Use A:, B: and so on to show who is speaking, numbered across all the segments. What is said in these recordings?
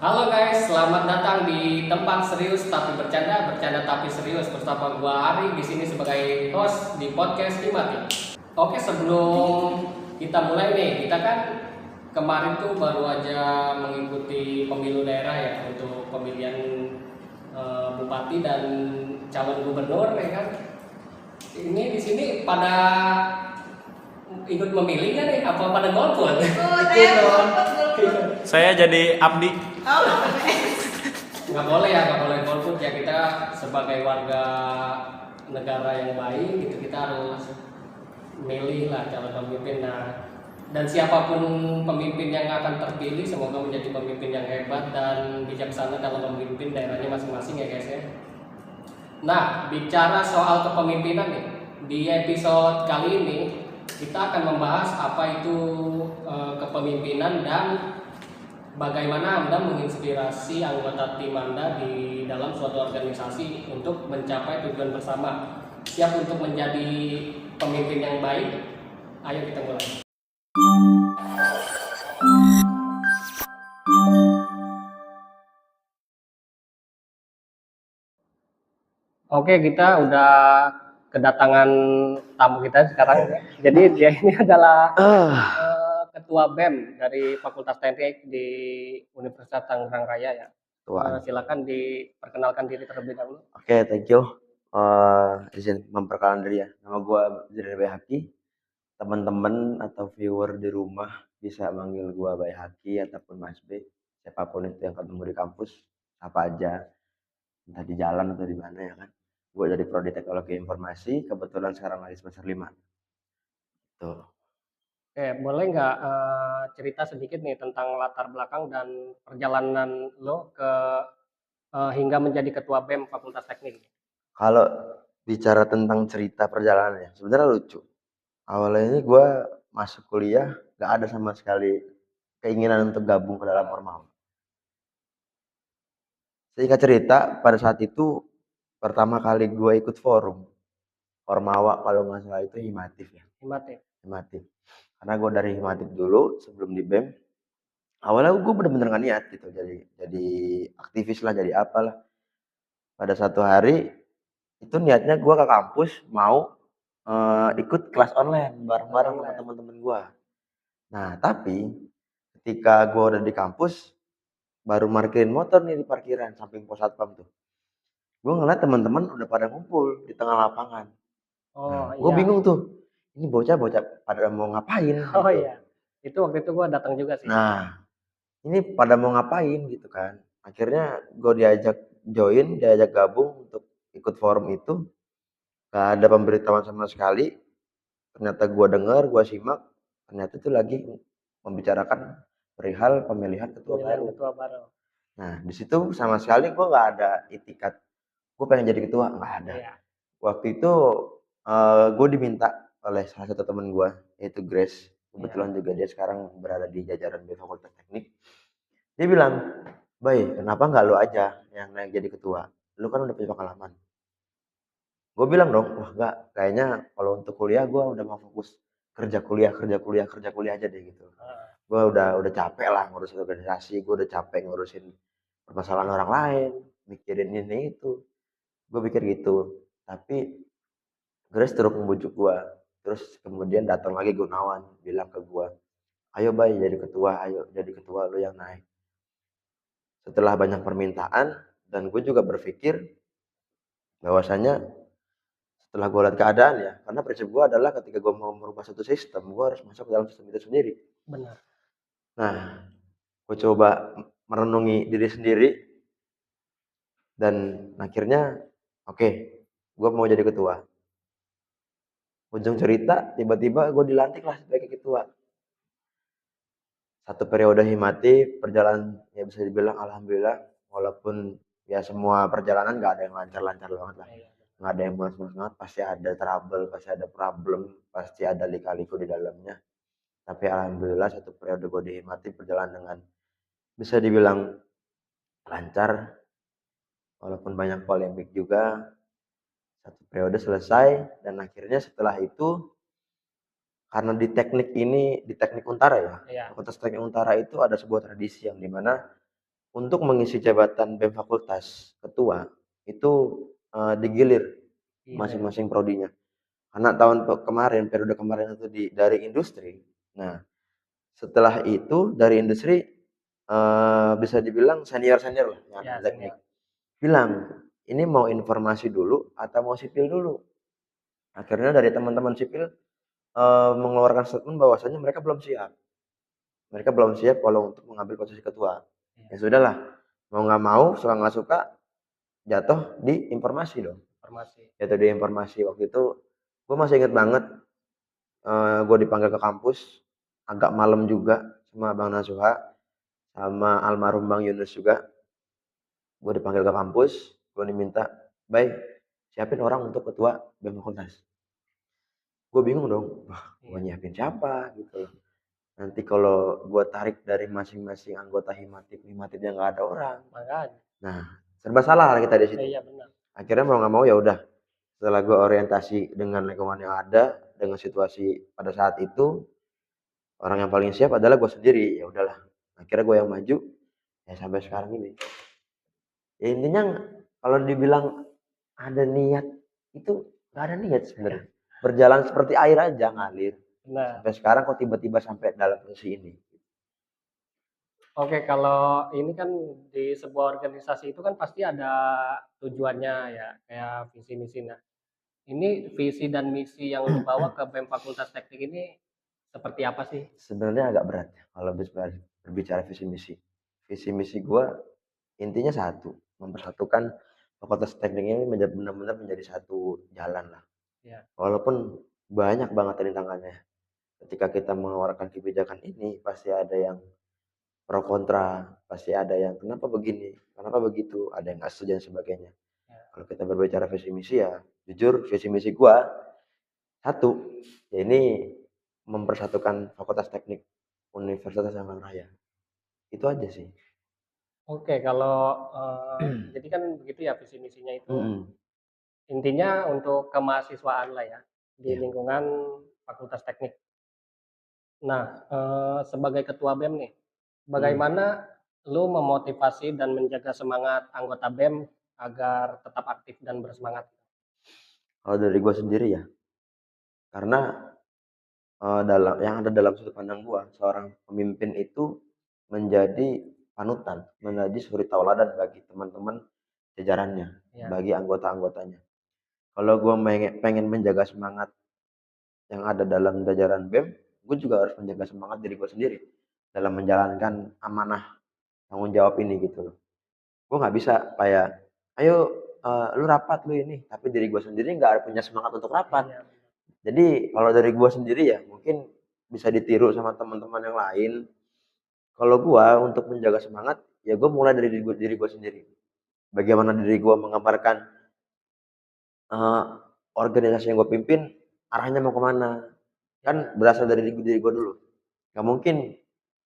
A: Halo guys, selamat datang di tempat serius tapi bercanda, bercanda tapi serius bersama gua Ari di sini sebagai host di podcast Himati. Oke, sebelum kita mulai nih, kita kan kemarin tuh baru aja mengikuti pemilu daerah ya untuk pemilihan bupati dan calon gubernur ya kan. Ini di sini pada ikut memilih kan nih apa pada golput?
B: Ikut dong. Saya jadi Abdi.
A: Nggak boleh golput ya, kita sebagai warga negara yang baik gitu kita harus milih lah calon pemimpin. Nah, dan siapapun pemimpin yang akan terpilih semoga menjadi pemimpin yang hebat dan bijaksana dalam memimpin daerahnya masing-masing ya guys ya. Nah, bicara soal kepemimpinan nih, di episode kali ini kita akan membahas apa itu kepemimpinan dan bagaimana Anda menginspirasi anggota tim Anda di dalam suatu organisasi untuk mencapai tujuan bersama. Siap untuk menjadi pemimpin yang baik? Ayo kita mulai. Oke, kita udah kedatangan tamu kita sekarang. Jadi dia ini adalah ketua BEM dari Fakultas Teknik di Universitas Tangerang Raya ya. Silakan diperkenalkan diri terlebih dahulu.
C: Oke, thank you. Izin memperkenalkan diri ya. Nama gue Zidane Bayhaki. Teman-teman atau viewer di rumah bisa manggil gue Bayhaki ataupun Mas B. Siapapun itu yang ketemu di kampus, apa aja. Entah di jalan atau di mana ya kan. Gue dari Prodi Teknologi Informasi, kebetulan sekarang lagi semester 5. Tuh.
A: Oke, boleh nggak cerita sedikit nih tentang latar belakang dan perjalanan lo ke hingga menjadi ketua BEM Fakultas Teknik?
C: Kalau bicara tentang cerita perjalanannya, sebenarnya lucu. Awalnya ini gue masuk kuliah, gak ada sama sekali keinginan untuk gabung ke dalam Ormawa. Singkat cerita, pada saat itu pertama kali gue ikut forum Ormawa, kalau nggak salah itu Himatif ya. Himatif. Karena gue dari Himatif dulu sebelum di BEM. Awalnya gue bener-bener nggak niat gitu, jadi aktivis lah, jadi apalah. Pada satu hari itu niatnya gue ke kampus mau ikut kelas online bareng-bareng sama teman-teman gue. Nah tapi ketika gue udah di kampus, baru parkirin motor nih di parkiran samping pos satpam tuh. Gue ngeliat teman-teman udah pada ngumpul di tengah lapangan.
A: Oh
C: Gue
A: iya.
C: bingung tuh, ini bocah-bocah pada mau ngapain
A: Oh
C: gitu.
A: iya. Itu waktu itu gue datang juga sih.
C: Nah, ini pada mau ngapain gitu kan. Akhirnya gue diajak gabung untuk ikut forum itu. Gak ada pemberitahuan sama sekali. Ternyata gue dengar, gue simak. Ternyata itu lagi membicarakan perihal pemilihan ketua baru. Nah, di situ sama sekali gue nggak ada itikat gue pengen jadi ketua, nggak ada.
A: Iya.
C: Waktu itu gue diminta oleh salah satu temen gue, yaitu Grace. Kebetulan juga dia sekarang berada di jajaran di Fakultas Teknik. Dia bilang, "Bay, kenapa nggak lo aja yang naik jadi ketua? Lo kan udah punya pengalaman." Gue bilang dong, wah nggak, kayaknya kalau untuk kuliah gue udah mau fokus kerja kuliah aja deh gitu. Gue udah capek lah ngurus organisasi, gue udah capek ngurusin permasalahan orang lain, mikirin ini itu. Gue pikir gitu. Tapi Grace terus membujuk gue. Terus kemudian datang lagi Gunawan bilang ke gue, ayo Bay jadi ketua, ayo jadi ketua lu yang naik. Setelah banyak permintaan, dan gue juga berpikir bahwasanya setelah gue lihat keadaan ya, karena prinsip gue adalah ketika gue mau merubah satu sistem, gue harus masuk ke dalam sistem itu sendiri.
A: Benar.
C: Nah, gue coba merenungi diri sendiri, dan akhirnya oke, gue mau jadi ketua. Ujung cerita, tiba-tiba gue dilantik lah sebagai ketua. Satu periode Himatif, perjalanan ya bisa dibilang alhamdulillah, walaupun ya semua perjalanan nggak ada yang lancar-lancar banget lah. Nggak ada yang mulus-mulus banget, pasti ada trouble, pasti ada problem, pasti ada lika-liku di dalamnya. Tapi alhamdulillah satu periode gue di Himatif berjalan dengan bisa dibilang lancar, walaupun banyak polemik juga. Satu periode selesai, dan akhirnya setelah itu karena di teknik ini, di teknik Untara ya, Fakultas Teknik Untara itu ada sebuah tradisi yang dimana untuk mengisi jabatan BEM fakultas ketua itu digilir
A: Iya.
C: masing-masing prodinya. Karena tahun kemarin, periode kemarin itu dari industri. Nah, setelah itu dari industri bisa dibilang senior-senior lah yang
A: Ya,
C: teknik. Bilang, ini mau informasi dulu atau mau sipil dulu? Akhirnya dari teman-teman sipil mengeluarkan statement bahwasanya mereka belum siap. Mereka belum siap kalau untuk mengambil posisi ketua. Ya sudahlah, mau nggak mau, suka nggak suka, jatuh di informasi dong.
A: Informasi.
C: Jatuh di informasi waktu itu, gue masih inget banget, gue dipanggil ke kampus, agak malam juga sama Bang Nasuha, sama almarhum Bang Yunus juga. Gue dipanggil ke kampus, gue diminta, baik, siapin orang untuk ketua BEM fakultas. Gue bingung dong, wah gue nyiapin siapa gitu. Nanti kalau gue tarik dari masing-masing anggota himatipnya nggak ada orang.
A: Makanya.
C: Nah, serba salah lah kita di situ.
A: Iya benar.
C: Akhirnya mau nggak mau ya udah. Setelah gue orientasi dengan lingkungan yang ada, dengan situasi pada saat itu, orang yang paling siap adalah gue sendiri. Ya udahlah. Akhirnya gue yang maju, ya sampai sekarang ini. Ya intinya kalau dibilang ada niat itu nggak ada niat sebenarnya. Berjalan seperti air aja ngalir.
A: Nah,
C: Sampai sekarang kok tiba-tiba sampai dalam posisi ini.
A: oke, kalau ini kan di sebuah organisasi itu kan pasti ada tujuannya ya, kayak visi misi. Nah, ini visi dan misi yang dibawa ke BEM Fakultas Teknik ini seperti apa sih?
C: Sebenarnya agak berat ya kalau berbicara visi misi. Visi misi gue intinya satu, mempersatukan fakultas teknik ini benar-benar menjadi satu jalan lah.
A: Ya.
C: Walaupun banyak banget rintangannya. Ketika kita mengeluarkan kebijakan ini pasti ada yang pro kontra, pasti ada yang kenapa begini, kenapa begitu, ada yang nggak setuju dan sebagainya. Kalau kita berbicara visi misi ya, jujur visi misi gua satu, ya ini mempersatukan Fakultas Teknik Universitas Airlangga Raya. Itu aja sih.
A: Oke, kalau jadi kan begitu ya visi misinya itu intinya untuk kemahasiswaan lah ya di
C: Ya.
A: lingkungan Fakultas Teknik. Nah, sebagai ketua BEM nih, bagaimana lu memotivasi dan menjaga semangat anggota BEM agar tetap aktif dan bersemangat?
C: Kalau dari gua sendiri ya, karena yang ada dalam sudut pandang gua, seorang pemimpin itu menjadi panutan, menjadi suri tauladan bagi teman-teman jajarannya,
A: Ya.
C: bagi anggota-anggotanya. Kalau gua pengen menjaga semangat yang ada dalam jajaran BEM, gue juga harus menjaga semangat diri gue sendiri dalam menjalankan amanah tanggung jawab ini gitu loh. Gue nggak bisa kayak, ayo lu rapat lu ini, tapi diri gue sendiri nggak punya semangat untuk rapat.
A: Iya.
C: Jadi kalau dari gue sendiri ya mungkin bisa ditiru sama teman-teman yang lain. Kalau gue untuk menjaga semangat, ya gue mulai dari diri gue sendiri. Bagaimana diri gue mengabarkan organisasi yang gue pimpin, arahnya mau kemana. Kan berasal dari diri gue dulu. Gak mungkin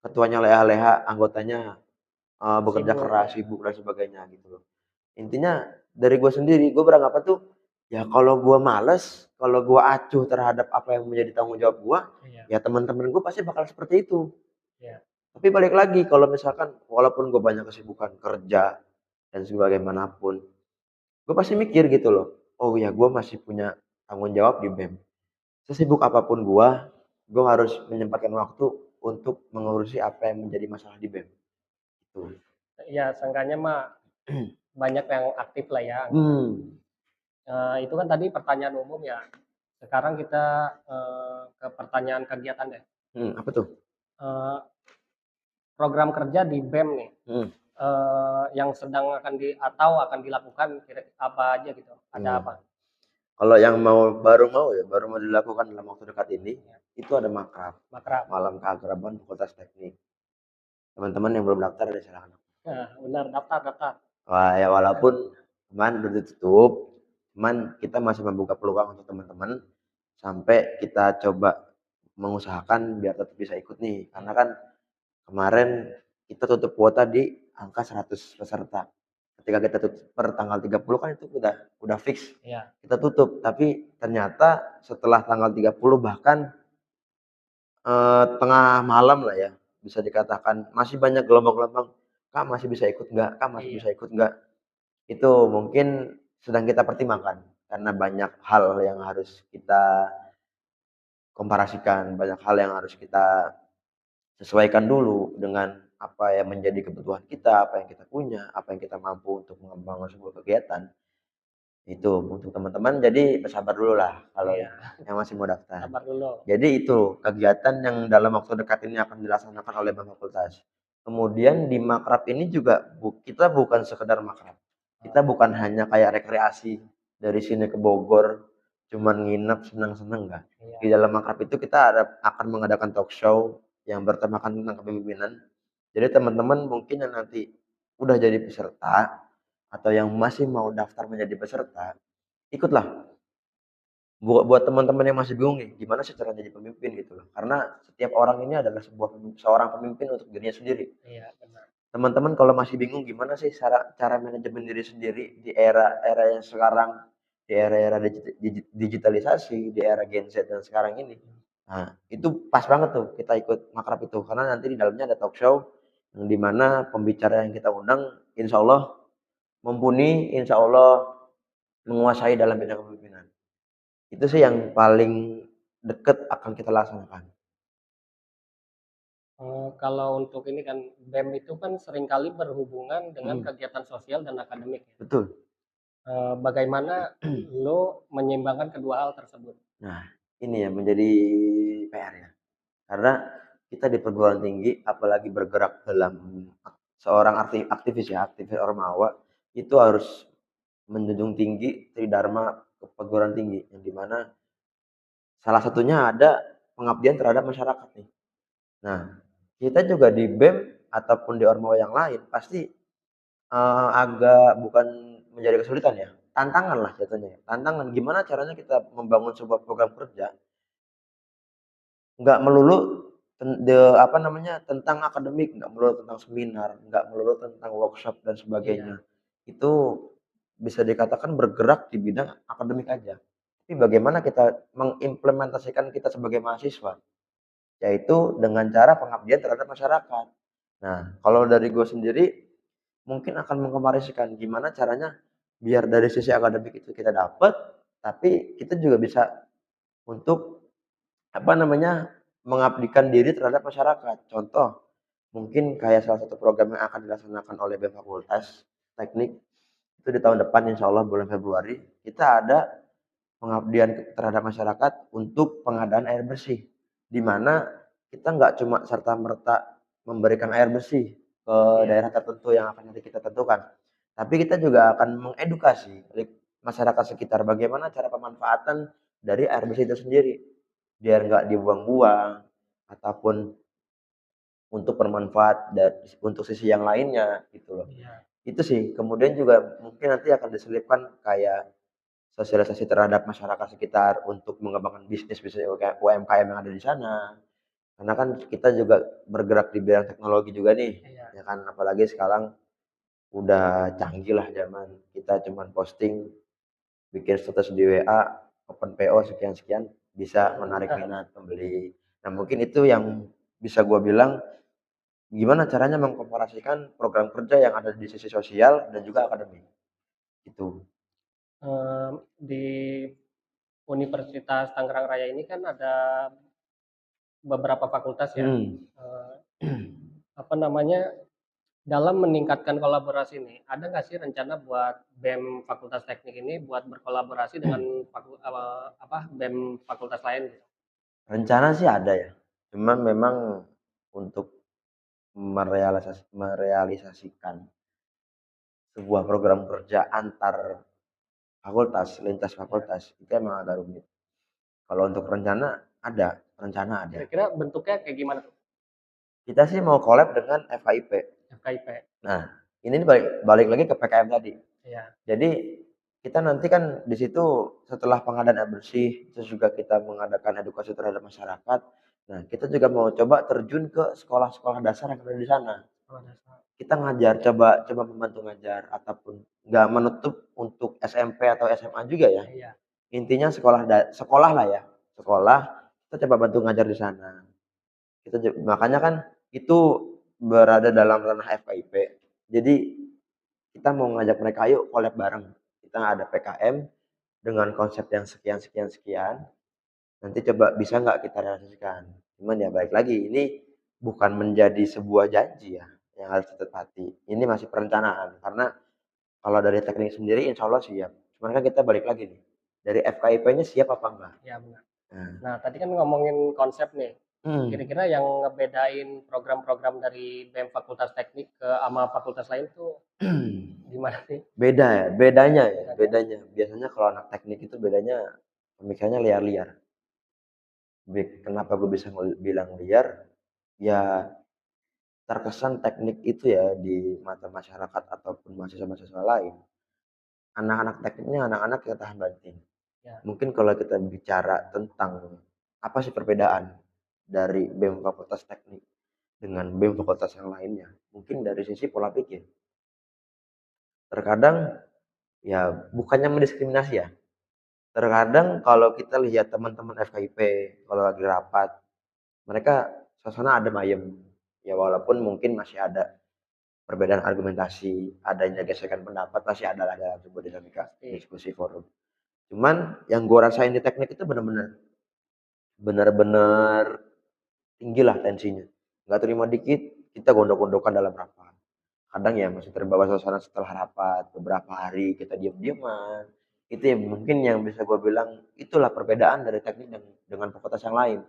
C: ketuanya leha-leha, anggotanya bekerja
A: Sibuk,
C: keras,
A: ya.
C: sibuk dan sebagainya gitu loh. Intinya dari gue sendiri, gue beranggapan tuh ya kalau gue males, kalau gue acuh terhadap apa yang menjadi tanggung jawab gue,
A: Iya.
C: ya teman-teman gue pasti bakal seperti itu.
A: Iya.
C: Tapi balik lagi kalau misalkan walaupun gue banyak kesibukan kerja dan sebagaimanapun, gue pasti mikir gitu loh. Oh ya gue masih punya tanggung jawab di BEM. Sesibuk apapun gue harus menyempatkan waktu untuk mengurusi apa yang menjadi masalah di BEM. Gitu.
A: Ya, seenggaknya mah banyak yang aktif lah ya. Itu kan tadi pertanyaan umum ya. Sekarang kita ke pertanyaan kegiatan deh.
C: Apa tuh?
A: Program kerja di BEM nih, yang sedang akan dilakukan apa aja gitu? Ada apa?
C: Kalau yang baru mau dilakukan dalam waktu dekat ini, itu ada makrab.
A: Makrab.
C: Malam keakraban Fakultas Teknik. Teman-teman yang belum daftar ada silakan.
A: Nah, benar daftar.
C: Wah, ya walaupun kemarin udah ditutup, cuman kita masih membuka peluang untuk teman-teman sampai kita coba mengusahakan biar tetap bisa ikut nih. Karena kan kemarin kita tutup kuota di angka 100 peserta. Ketika kita tutup per tanggal 30 kan itu udah fix.
A: Iya.
C: Kita tutup, tapi ternyata setelah tanggal 30 bahkan tengah malam lah ya, bisa dikatakan masih banyak gelombang-gelombang, Kak masih bisa ikut nggak? Kak masih bisa
A: Iya.
C: ikut nggak? Itu mungkin sedang kita pertimbangkan karena banyak hal yang harus kita komparasikan, banyak hal yang harus kita sesuaikan dulu dengan apa yang menjadi kebutuhan kita, apa yang kita punya, apa yang kita mampu untuk mengembangkan sebuah kegiatan. Itu untuk teman-teman jadi bersabar dulu lah kalau
A: Iya,
C: yang masih mau daftar.
A: sabar dulu.
C: Jadi itu kegiatan yang dalam waktu dekat ini akan dilaksanakan oleh Bank Fakultas. Kemudian di Makrab ini juga kita bukan sekedar makrab. Kita bukan hanya kayak rekreasi dari sini ke Bogor, cuman nginep senang-senang enggak.
A: Iya.
C: Di dalam Makrab itu kita akan mengadakan talk show yang bertemakan tentang kepemimpinan. Jadi teman-teman mungkin yang nanti udah jadi peserta atau yang masih mau daftar menjadi peserta, ikutlah. Buat teman-teman yang masih bingung nih, gimana sih cara jadi pemimpin gitu loh. Karena setiap orang ini adalah seorang pemimpin untuk dirinya sendiri.
A: Iya, benar.
C: Teman-teman kalau masih bingung gimana sih cara cara manajemen diri sendiri di era-era yang sekarang, di era-era digitalisasi, di era Gen Z dan sekarang ini. Nah, itu pas banget tuh kita ikut makrab itu karena nanti di dalamnya ada talk show yang di mana pembicara yang kita undang insya Allah mumpuni, insya Allah menguasai dalam bidang kepemimpinan. Itu sih yang paling deket akan kita laksanakan.
A: Kalau untuk ini kan BEM itu kan seringkali berhubungan dengan
C: Mhm,
A: kegiatan sosial dan akademik ya.
C: betul.
A: Bagaimana lo menyeimbangkan kedua hal tersebut?
C: Nah, ini yang menjadi PR ya. Karena kita di perguruan tinggi, apalagi bergerak dalam seorang aktivis ya, aktivis Ormawa, itu harus menjunjung tinggi tridharma perguruan tinggi, yang dimana salah satunya ada pengabdian terhadap masyarakat nih. Nah, kita juga di BEM ataupun di Ormawa yang lain pasti agak bukan menjadi kesulitan ya, tantangan lah jatuhnya ya. Tantangan gimana caranya kita membangun sebuah program kerja, nggak melulu apa namanya, tentang akademik, nggak melulu tentang seminar, nggak melulu tentang workshop dan
A: Iya,
C: sebagainya. Itu bisa dikatakan bergerak di bidang akademik aja. Tapi bagaimana kita mengimplementasikan kita sebagai mahasiswa, yaitu dengan cara pengabdian terhadap masyarakat. Nah, kalau dari gue sendiri mungkin akan mengkomparasikan gimana caranya biar dari sisi akademik itu kita dapat, tapi kita juga bisa untuk apa namanya, mengabdikan diri terhadap masyarakat. Contoh, mungkin kayak salah satu program yang akan dilaksanakan oleh BEM Fakultas Teknik itu di tahun depan insya Allah bulan Februari, kita ada pengabdian terhadap masyarakat untuk pengadaan air bersih. Di mana kita nggak cuma serta-merta memberikan air bersih ke
A: iya,
C: daerah tertentu yang akan nanti kita tentukan. Tapi kita juga akan mengedukasi masyarakat sekitar bagaimana cara pemanfaatan dari air bersih itu sendiri. Biar nggak dibuang-buang ataupun untuk bermanfaat dan untuk sisi yang lainnya gitu loh.
A: iya,
C: Itu sih. Kemudian juga mungkin nanti akan diselipkan kayak sosialisasi terhadap masyarakat sekitar untuk mengembangkan bisnis-bisnis UMKM yang ada di sana. Karena kan kita juga bergerak di bidang teknologi juga nih,
A: iya,
C: ya kan. Apalagi sekarang udah canggih lah zaman. Kita cuman posting, bikin status di WA, open PO sekian-sekian bisa menarik minat pembeli. Nah, mungkin itu yang bisa gua bilang gimana caranya mengkomparasikan program kerja yang ada di sisi sosial dan juga akademik. Itu.
A: di Universitas Tangerang Raya ini kan ada beberapa fakultas ya,
C: Mhm.
A: eee, apa namanya, dalam meningkatkan kolaborasi ini, ada nggak sih rencana buat BEM Fakultas Teknik ini buat berkolaborasi dengan BEM fakultas lain gitu?
C: Rencana sih ada ya, cuman memang untuk merealisasikan sebuah program kerja antar fakultas, lintas
A: Ya,
C: fakultas, itu emang agak rumit. Kalau untuk rencana ada.
A: kira-kira bentuknya kayak gimana tuh?
C: Kita sih mau collab dengan FKIP.
A: FKIP?
C: Nah, ini balik balik lagi ke PKM tadi.
A: Iya,
C: Jadi kita nanti kan di situ setelah pengadaan air bersih, terus juga kita mengadakan edukasi terhadap masyarakat. Nah, kita juga mau coba terjun ke sekolah-sekolah dasar yang ada di sana.
A: sekolah dasar.
C: Kita ngajar, coba coba membantu ngajar ataupun nggak menutup untuk SMP atau SMA juga ya.
A: Iya,
C: Intinya sekolah lah ya, sekolah kita coba bantu ngajar di sana. Makanya kan itu berada dalam ranah FKIP. Jadi kita mau ngajak mereka, ayo collab bareng. Kita ada PKM dengan konsep yang sekian sekian sekian. Nanti coba bisa nggak kita realisasikan. Cuman ya balik lagi, ini bukan menjadi sebuah janji ya yang harus ditepati. Ini masih perencanaan karena kalau dari teknik sendiri insya Allah siap. Cuman kan kita balik lagi nih, dari FKIP-nya siap apa enggak?
A: Ya benar.
C: Nah,
A: Nah, tadi kan ngomongin konsep nih.
C: hmm,
A: Kira-kira yang ngebedain program-program dari BEM Fakultas Teknik ke sama fakultas lain tuh gimana sih?
C: beda ya, bedanya ya,
A: Bedanya?
C: bedanya. Biasanya kalau anak teknik itu bedanya pemikirannya liar-liar. Kenapa gue bisa bilang liar? Ya terkesan teknik itu ya di mata masyarakat ataupun mahasiswa-mahasiswa lain. Anak-anak tekniknya anak-anak yang tahan banting.
A: Ya,
C: Mungkin kalau kita bicara tentang apa sih perbedaan dari BEM Fakultas Teknik dengan BEM Fakultas yang lainnya, mungkin dari sisi pola pikir. Terkadang ya bukannya mendiskriminasi ya. Terkadang kalau kita lihat teman-teman FKIP kalau lagi rapat, mereka suasana adem ayem. Ya walaupun mungkin masih ada perbedaan argumentasi, adanya gesekan pendapat masih ada lah dalam sebuah dinamika diskusi forum. Cuman yang gue rasain di teknik itu benar-benar tinggi lah tensinya. Nggak terima dikit, kita gondok-gondokan dalam rapat. Kadang ya masih terbawa suasana setelah rapat, beberapa hari kita diam-diaman. Itu yang mungkin yang bisa gue bilang, itulah perbedaan dari teknik dengan fakultas yang lain.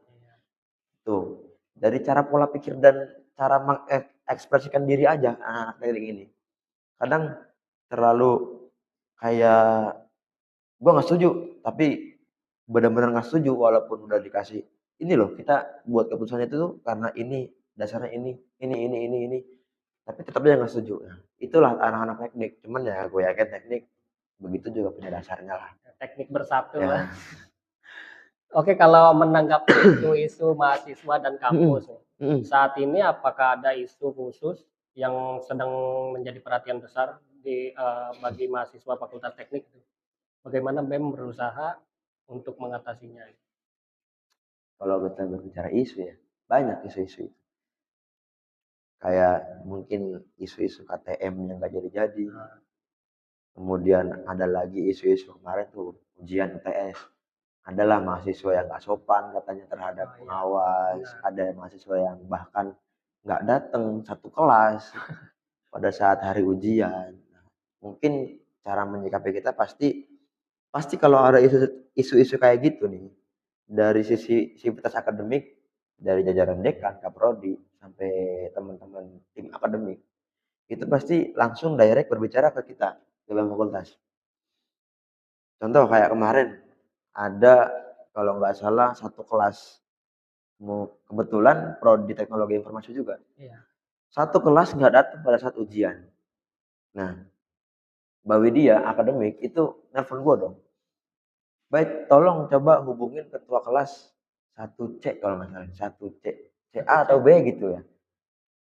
C: Tuh, dari cara pola pikir dan cara mengekspresikan diri aja anak-anak teknik ini. Kadang terlalu kayak, gue nggak setuju, tapi benar-benar nggak setuju walaupun udah dikasih ini loh kita buat keputusan itu tuh karena ini dasarnya ini tapi tetap aja nggak setuju. Nah, itulah anak-anak teknik, cuman ya gue yakin teknik begitu juga punya dasarnya lah
A: teknik bersatu
C: ya.
A: lah. Oke, kalau menanggapi isu-isu mahasiswa dan kampus nih, saat ini apakah ada isu khusus yang sedang menjadi perhatian besar bagi mahasiswa Fakultas Teknik? Bagaimana BEM berusaha untuk mengatasinya?
C: Kalau kita berbicara isu ya banyak isu-isu itu, kayak mungkin isu-isu KTM yang gak jadi-jadi. Kemudian ada lagi isu-isu kemarin tuh ujian UTS. Adalah mahasiswa yang gak sopan katanya terhadap pengawas, ada mahasiswa yang bahkan nggak datang satu kelas pada saat hari ujian. Mungkin cara menyikapi kita pasti pasti kalau ada isu-isu kayak gitu nih, dari sisi sivitas akademik, dari jajaran dekan, kaprodi, sampai teman-teman tim akademik, itu pasti langsung direct berbicara ke kita, ke BEM fakultas. Contoh kayak kemarin, ada kalau nggak salah satu kelas, kebetulan prodi teknologi informasi juga.
A: Iya.
C: Satu kelas nggak datang pada saat ujian. Nah, Mbak Widya akademik itu nelfon gue dong. Baik, tolong coba hubungin ketua kelas 1C kalau nggak salah, 1C. CA atau B gitu ya.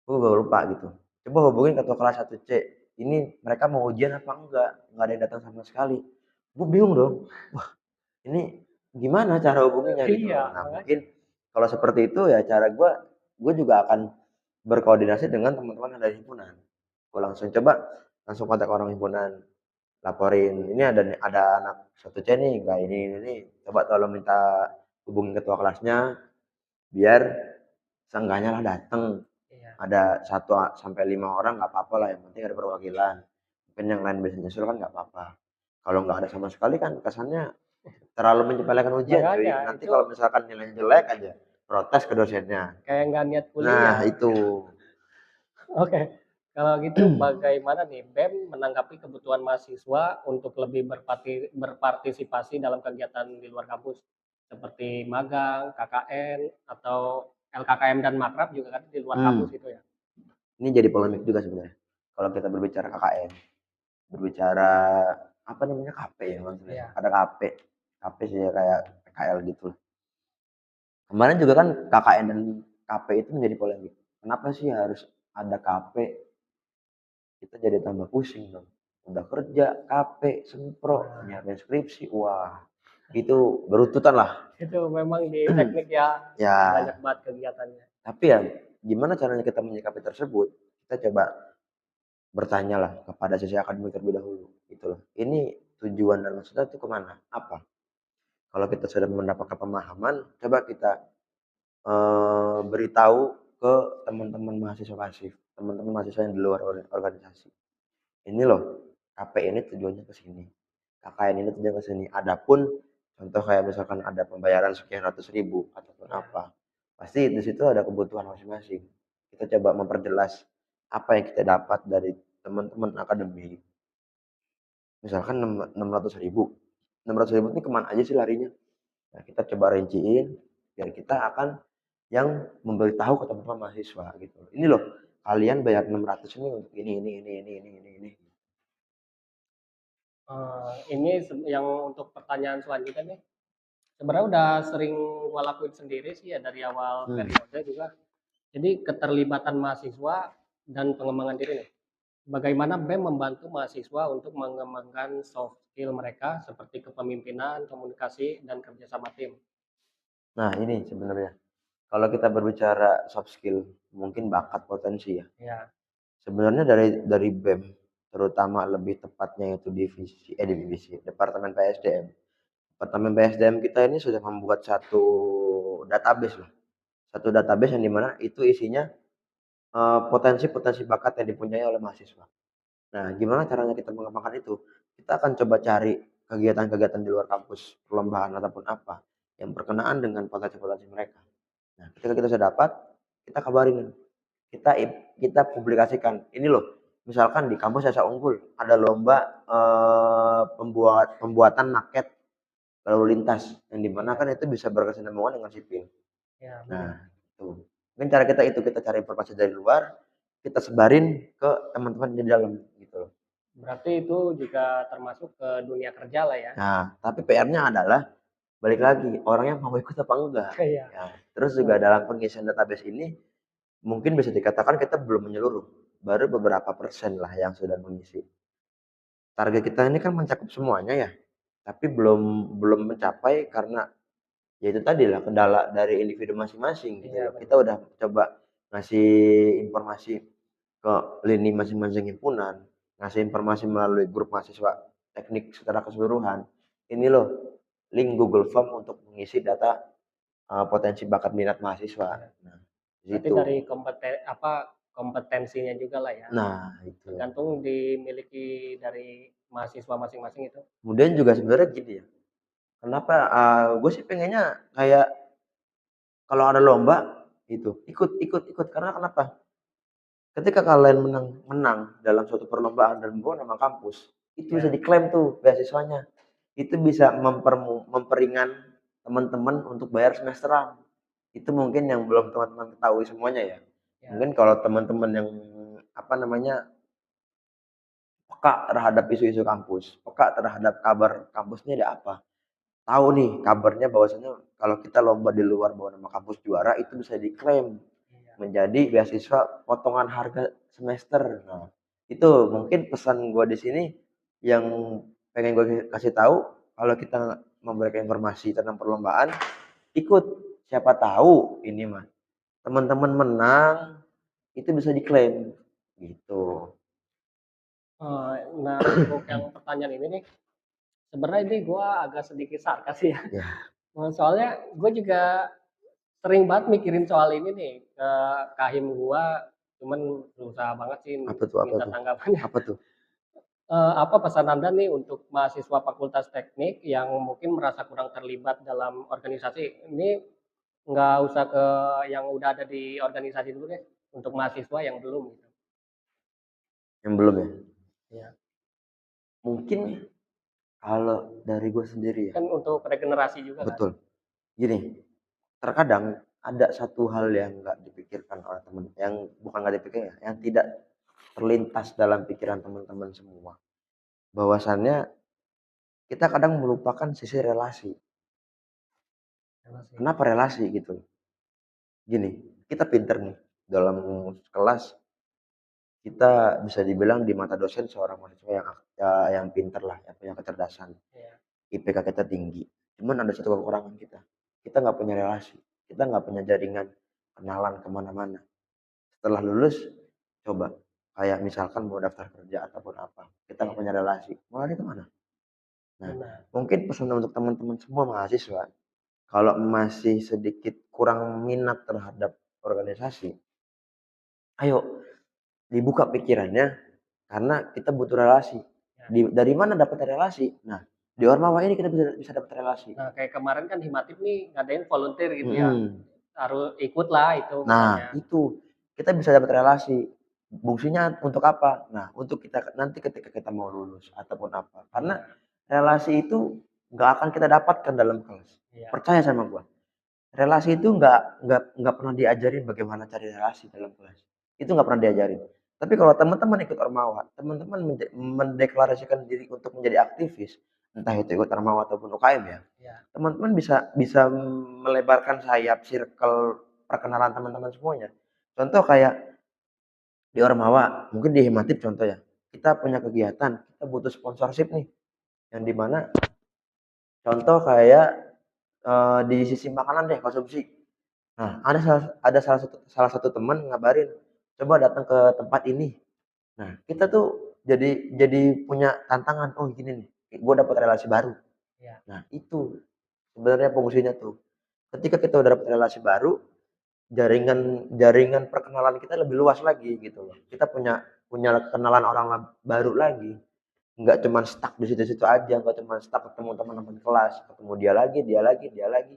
C: Gue gak lupa gitu. Coba hubungin ketua kelas 1C. Ini mereka mau ujian apa enggak? Nggak ada yang datang sama sekali. Gue bingung dong. Wah, ini gimana cara hubunginnya gitu
A: Iya,
C: loh. Nah, mungkin kalau seperti itu ya cara gue juga akan berkoordinasi dengan teman-teman yang dari himpunan. Gue langsung kontak orang himpunan, laporin ini ada anak 1C nih kayak ini coba tolong minta hubungin ketua kelasnya biar seenggaknya lah datang.
A: Iya.
C: Ada 1 sampai 5 orang nggak apa-apa lah, yang penting ada perwakilan. Mungkin yang lain bisa nyusul kan nggak apa-apa. Kalau nggak ada sama sekali kan kesannya terlalu menyepelekan ujian cuy.
A: Makanya
C: Nanti
A: itu
C: kalau misalkan nilainya jelek aja protes ke dosennya.
A: kayak nggak niat
C: Nah
A: kuliah.
C: itu
A: Oke, kalau gitu bagaimana nih BEM menanggapi kebutuhan mahasiswa untuk lebih berpartisipasi dalam kegiatan di luar kampus seperti magang, KKN, atau LKKM dan makrab juga kan di luar kampus itu ya?
C: ini jadi polemik juga sebenarnya. Kalau kita berbicara KKN, berbicara apa namanya KP ya maksudnya.
A: Iya.
C: Ada KP sih ya, kayak PKL gitu. Kemarin juga kan KKN dan KP itu menjadi polemik. Kenapa sih harus ada KP? Kita jadi tambah pusing dong. Udah kerja, KP, sempro, nyiapin skripsi, wah itu berututan lah.
A: Itu memang di teknik ya
C: Ya,
A: banyak banget kegiatannya.
C: tapi ya gimana caranya kita menyikapi tersebut? Kita coba bertanyalah kepada sisi akademik terlebih dahulu, gitu loh. Ini tujuan dan maksudnya itu kemana? Apa? Kalau kita sudah mendapatkan pemahaman, coba kita beritahu ke teman-teman mahasiswa pasif, teman-teman mahasiswa yang di luar organisasi. Ini loh, KP ini tujuannya ke sini. KKN ini tujuannya ke sini. Adapun contoh kayak misalkan ada pembayaran sekian ratus ribu ataupun
A: Ya.
C: apa, pasti di situ ada kebutuhan masing-masing. Kita coba memperjelas apa yang kita dapat dari teman-teman akademik. Misalkan 600 ribu. 600 ribu ini kemana aja sih larinya? Nah, kita coba rinciin biar kita akan yang memberitahu ke teman-teman mahasiswa gitu. Ini loh, kalian bayar 600 ini untuk ini.
A: Ini yang untuk pertanyaan selanjutnya nih, sebenarnya udah sering gua lakuin sendiri sih ya dari awal periode juga. Jadi keterlibatan mahasiswa dan pengembangan diri nih. Bagaimana BEM membantu mahasiswa untuk mengembangkan soft skill mereka seperti kepemimpinan, komunikasi, dan kerjasama tim.
C: Nah, ini sebenarnya kalau kita berbicara soft skill, mungkin bakat potensi ya.
A: Ya,
C: Sebenarnya dari BEM, terutama lebih tepatnya itu divisi Departemen PSDM. Departemen PSDM kita ini sudah membuat satu database loh. Satu database yang dimana itu isinya potensi-potensi bakat yang dipunyai oleh mahasiswa. Nah, gimana caranya kita mengembangkan itu? Kita akan coba cari kegiatan-kegiatan di luar kampus, perlombaan ataupun apa yang berkenaan dengan potensi-potensi mereka. Nah, ketika kita sudah dapat, kita kabarin, kita publikasikan. Ini loh, misalkan di kampus Jasa Unggul ada lomba pembuatan maket lalu lintas yang dimana kan itu bisa berkesinambungan dengan sipil.
A: ya benar.
C: Nah, itu. Mungkin cara kita itu kita cari informasi dari luar, kita sebarin ke teman-teman di dalam gitu loh.
A: Berarti itu juga termasuk ke dunia kerja lah ya.
C: Nah, tapi PR-nya adalah balik lagi orangnya mau ikut apa enggak.
A: Iya.
C: Ya, terus juga dalam pengisian database ini mungkin bisa dikatakan kita belum menyeluruh, baru beberapa persen lah yang sudah mengisi. Target kita ini kan mencakup semuanya ya, tapi belum belum mencapai karena ya itu tadi lah kendala dari individu masing-masing gitu
A: Iya
C: loh. Kita
A: benar.
C: udah coba ngasih informasi ke lini masing-masing himpunan, ngasih informasi melalui grup mahasiswa teknik secara keseluruhan. Ini loh link Google Form untuk mengisi data potensi bakat minat mahasiswa.
A: Iya.
C: Nah, di
A: Berarti
C: situ.
A: dari kompetensinya juga lah ya.
C: Nah, itu.
A: Tergantung dimiliki dari mahasiswa masing-masing itu.
C: Kemudian juga sebenarnya gini ya. Kenapa gue sih pengennya kayak kalau ada lomba itu ikut karena kenapa? Ketika kalian menang dalam suatu perlombaan dan membawa nama kampus, itu bisa
A: Ya,
C: diklaim tuh beasiswanya. Itu bisa memperingan teman-teman untuk bayar semesteran. Itu mungkin yang belum teman-teman ketahui semuanya ya.
A: ya,
C: Mungkin kalau teman-teman yang apa namanya peka terhadap isu-isu kampus, peka terhadap kabar kampus ini ada apa. Tahu nih kabarnya bahwasanya kalau kita lomba di luar bawa nama kampus juara itu bisa diklaim
A: iya.
C: menjadi beasiswa potongan harga semester. Nah, itu mungkin pesan gue di sini yang pengen gue kasih tahu kalau kita memberikan informasi tentang perlombaan, ikut. Siapa tahu ini mah teman-teman menang itu bisa diklaim gitu.
A: Nah, untuk yang pertanyaan ini nih, sebenarnya ini gue agak sedikit sarkas ya.
C: Ya,
A: Soalnya gue juga sering banget mikirin soal ini nih ke kahim gue, cuman berusaha banget sih
C: apa tuh apa
A: minta
C: tuh?
A: tanggapannya.
C: Apa tuh?
A: Apa pesan Anda nih untuk mahasiswa Fakultas Teknik yang mungkin merasa kurang terlibat dalam organisasi? Ini nggak usah ke yang udah ada di organisasi dulu deh, untuk mahasiswa yang belum gitu.
C: Yang belum ya?
A: Ya.
C: Mungkin kalau dari gue sendiri ya,
A: Kan untuk regenerasi juga kan.
C: betul. Gini, terkadang ada satu hal yang nggak dipikirkan oleh teman, yang bukan nggak dipikirkan ya, yang tidak terlintas dalam pikiran teman-teman semua. Bahwasannya kita kadang melupakan sisi relasi.
A: Relasi.
C: Kenapa relasi gitu? Gini, kita pinter nih dalam kelas, kita bisa dibilang di mata dosen seorang mahasiswa yang yang pinter lah, yang punya kecerdasan.
A: Ya.
C: IPK kita tinggi. Cuman ada satu kekurangan kita. Kita nggak punya relasi. Kita nggak punya jaringan kenalan kemana-mana. Setelah lulus, coba. kayak misalkan mau daftar kerja ataupun apa, kita nggak
A: Iya.
C: punya relasi, mau lari kemana? Nah,
A: Benar.
C: mungkin pesan untuk teman-teman semua mahasiswa, kalau masih sedikit kurang minat terhadap organisasi, ayo dibuka pikirannya karena kita butuh relasi.
A: Ya.
C: Dari mana dapat relasi? Nah, di Ormawa ini kita bisa dapat relasi.
A: Nah, kayak kemarin kan Himatip nih ngadain volunteer gitu ya.
C: Mm-mm.
A: Harus ikutlah itu
C: Nah,
A: misalnya.
C: itu kita bisa dapat relasi. Fungsinya untuk apa? Nah, untuk kita nanti ketika kita mau lulus ataupun apa. Karena
A: Iya,
C: relasi itu nggak akan kita dapatkan dalam kelas.
A: iya,
C: Percaya sama gua. Relasi itu nggak pernah diajarin bagaimana cari relasi dalam kelas. Itu nggak pernah diajarin. Tapi kalau teman-teman ikut Ormawa, teman-teman mendeklarasikan diri untuk menjadi aktivis, entah itu ikut Ormawa ataupun UKM ya,
A: iya.
C: teman-teman bisa bisa melebarkan sayap circle perkenalan teman-teman semuanya. Contoh kayak di Ormawa, mungkin di Himatip contoh ya, kita punya kegiatan, kita butuh sponsorship nih, yang dimana contoh kayak di sisi makanan deh konsumsi. Nah, ada salah satu teman ngabarin, coba datang ke tempat ini. Nah, kita tuh jadi punya tantangan, oh gini nih, gue dapat relasi baru.
A: Iya.
C: Nah, itu sebenarnya fungsinya tuh. Ketika kita udah dapat relasi baru, jaringan jaringan perkenalan kita lebih luas lagi gitu loh. Kita punya punya kenalan orang baru lagi. Nggak cuma stuck di situ-situ aja, nggak cuma stuck ketemu teman-teman kelas, ketemu dia lagi, dia lagi, dia lagi.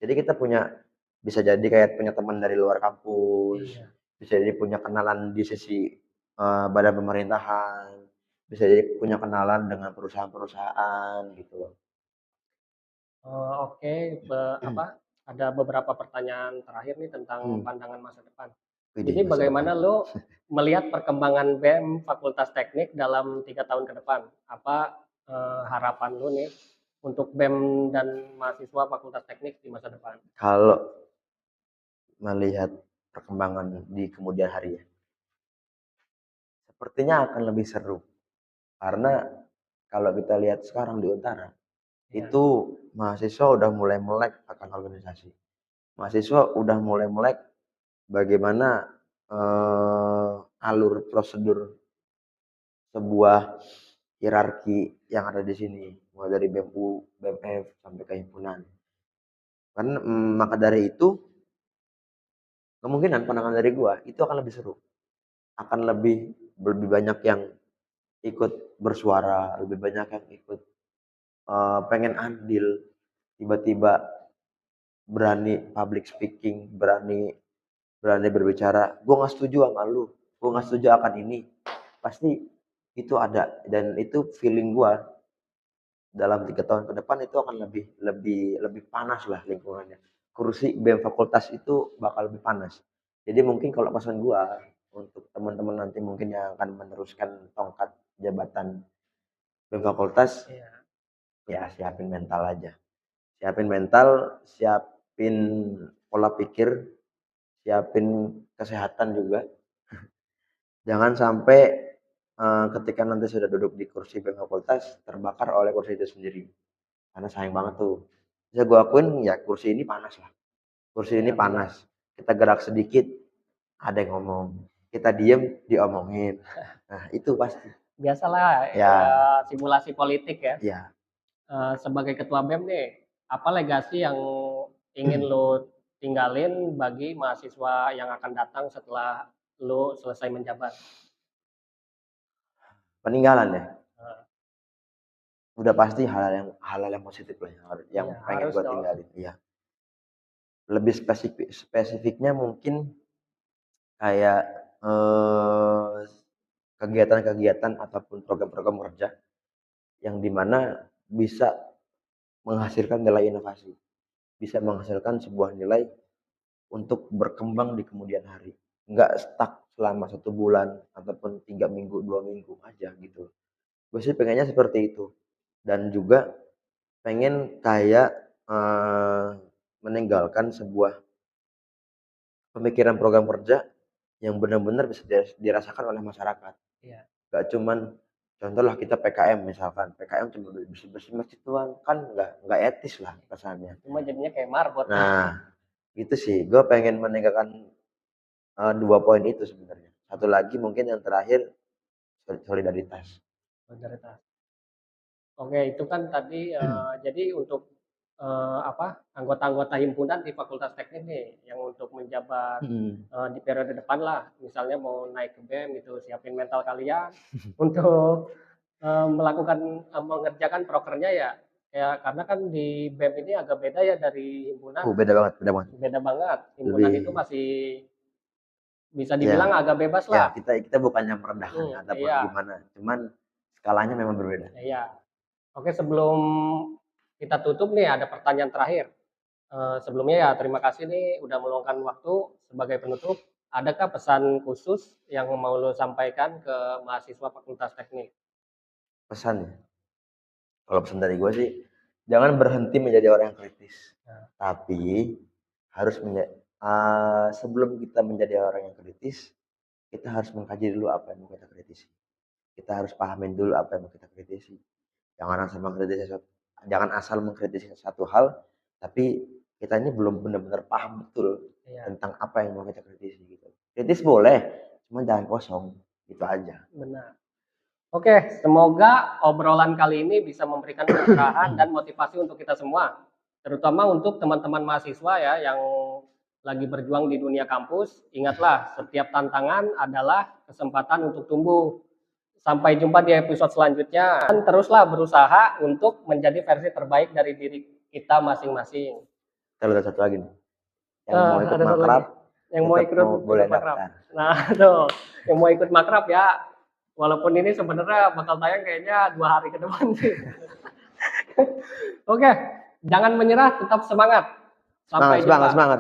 C: Jadi kita punya bisa jadi kayak punya teman dari luar kampus,
A: Iya.
C: bisa jadi punya kenalan di sisi badan pemerintahan, bisa jadi punya kenalan dengan perusahaan-perusahaan gitu loh.
A: Oke, apa, ada beberapa pertanyaan terakhir nih tentang
C: Hmm,
A: pandangan masa depan.
C: widih
A: Jadi
C: masa depan.
A: bagaimana lo melihat perkembangan BEM Fakultas Teknik dalam 3 tahun ke depan? Apa harapan lo nih untuk BEM dan mahasiswa Fakultas Teknik di masa depan?
C: Kalau melihat perkembangan di kemudian hari ya, sepertinya akan lebih seru. Karena kalau kita lihat sekarang di Utara,
A: Ya,
C: itu mahasiswa udah mulai melek akan organisasi. Mahasiswa udah mulai melek bagaimana alur prosedur sebuah hierarki yang ada di sini, mulai dari BEMU, BEMF sampai ke himpunan. Karena maka dari itu kemungkinan pandangan dari gua itu akan lebih seru, akan lebih lebih banyak yang ikut bersuara, lebih banyak yang ikut pengen andil, tiba-tiba berani public speaking, berani berani berbicara, gue nggak setuju sama lu, gue nggak setuju akan ini, pasti itu ada dan itu feeling gue dalam 3 tahun ke depan itu akan lebih lebih lebih panas lah lingkungannya. Kursi BEM fakultas itu bakal lebih panas. Jadi mungkin kalau pesan gue untuk teman-teman nanti mungkin yang akan meneruskan tongkat jabatan BEM fakultas,
A: iya.
C: ya siapin mental aja. Siapin mental, siapin pola pikir, siapin kesehatan juga. Jangan sampai ketika nanti sudah duduk di kursi BEM fakultas terbakar oleh kursi itu sendiri. Karena sayang banget tuh. Bisa gue akuin ya kursi ini panas lah. Kursi ini
A: Ya, benar.
C: panas. Kita gerak sedikit ada yang ngomong. Kita diem diomongin. Nah itu pasti.
A: Biasalah ya,
C: Ya,
A: simulasi politik ya.
C: ya.
A: Sebagai ketua BEM nih, apa legasi yang ingin lo tinggalin bagi mahasiswa yang akan datang setelah lo selesai menjabat?
C: Peninggalan ya.
A: Eh,
C: Udah pasti hal-hal yang positif lah yang
A: iya,
C: pengen
A: harus
C: gue
A: dong.
C: tinggalin. Iya. Lebih spesifiknya mungkin kayak eh, kegiatan-kegiatan ataupun program-program kerja yang dimana bisa menghasilkan nilai inovasi, bisa menghasilkan sebuah nilai untuk berkembang di kemudian hari. Nggak stuck selama 1 bulan ataupun 3 minggu, 2 minggu aja gitu. Gue sih pengennya seperti itu. Dan juga pengen kayak meninggalkan sebuah pemikiran program kerja yang benar-benar bisa dirasakan oleh masyarakat.
A: Iya,
C: Gak cuman contoh lah kita PKM misalkan, PKM cuma bersih-bersih masjid doang, kan nggak etis lah kesannya.
A: cuma jadinya kayak marbot ya.
C: Nah, gitu sih, gue pengen meninggalkan 2 poin itu sebenarnya. Satu lagi mungkin yang terakhir solidaritas.
A: Solidaritas. Oke, itu kan tadi jadi untuk anggota-anggota himpunan di Fakultas Teknik nih yang untuk menjabat di periode depan lah, misalnya mau naik ke BEM itu siapin mental kalian untuk mengerjakan prokernya ya. Ya karena kan di BEM ini agak beda ya dari himpunan.
C: Beda banget, beda banget.
A: Beda banget. Himpunan
C: Lebih-
A: itu masih bisa dibilang agak bebas
C: Ya,
A: lah.
C: kita bukannya merendahkan ataupun
A: Iya.
C: gimana, cuman skalanya memang berbeda.
A: Iya. Oke, sebelum kita tutup nih ada pertanyaan terakhir. Sebelumnya ya terima kasih nih udah meluangkan waktu sebagai penutup. Adakah pesan khusus yang mau lo sampaikan ke mahasiswa Fakultas Teknik?
C: Pesannya, kalau pesan dari gue sih, jangan berhenti menjadi orang yang kritis, tapi harus sebelum kita menjadi orang yang kritis, kita harus mengkaji dulu apa yang mau kita kritisi. Kita harus pahamin dulu apa yang mau kita kritisi. Jangan asal mengkritisi satu hal, tapi kita ini belum benar-benar paham betul tentang apa yang mau kita kritisi gitu. Kritis boleh, cuma jangan kosong, itu aja.
A: Benar. Oke, semoga obrolan kali ini bisa memberikan pencerahan dan motivasi untuk kita semua, terutama untuk teman-teman mahasiswa ya yang lagi berjuang di dunia kampus. Ingatlah, setiap tantangan adalah kesempatan untuk tumbuh. Sampai jumpa di episode selanjutnya. Dan teruslah berusaha untuk menjadi versi terbaik dari diri kita masing-masing.
C: Ada satu lagi nih. Yang mau ikut makrab,
A: yang mau ikut
C: boleh
A: makrab.
C: daftar.
A: Nah, tuh, yang mau ikut makrab ya. Walaupun ini sebenarnya bakal tayang kayaknya 2 hari ke depan sih. Oke, jangan menyerah, tetap semangat. Sampai jumpa.
C: Semangat.